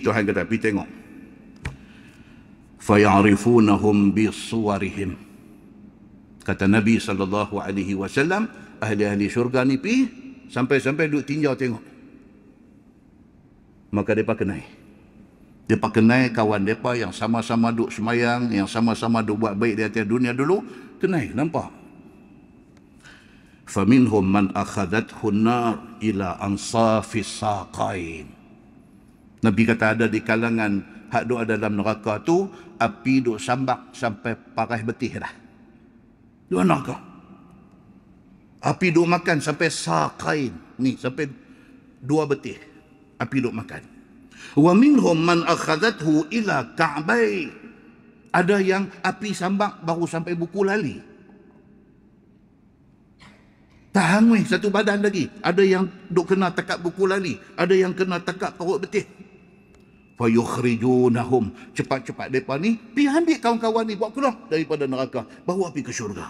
Tuhan kata, pergi tengok. Fayarifunahum bisuwarihim. Kata Nabi SAW, ahli-ahli syurga ni pergi, sampai-sampai duduk tinjau tengok. Maka mereka kenal. Mereka kenal kawan mereka yang sama-sama duduk semayang, yang sama-sama duduk buat baik di atas dunia dulu. Kenal, nampak. Faminhum man akhadathu an-nar ila ansafis saqain. Nabi kata ada di kalangan hak duduk dalam neraka tu, api duduk sambak sampai paras betih dah. Duduk neraka. Api duduk makan sampai saqain. Ni, sampai dua betih. Api duduk makan. Wa minhum man akhadathu ila ka'bai. Ada yang api sambak baru sampai buku lali. Tahan weh, satu badan lagi. Ada yang duk kena tekak buku lali. Ada yang kena tekak perut betih. Fayukhrijunahum. Cepat-cepat mereka ni, pergi ambil kawan-kawan ni, buat keluar daripada neraka. Bawa pergi ke syurga.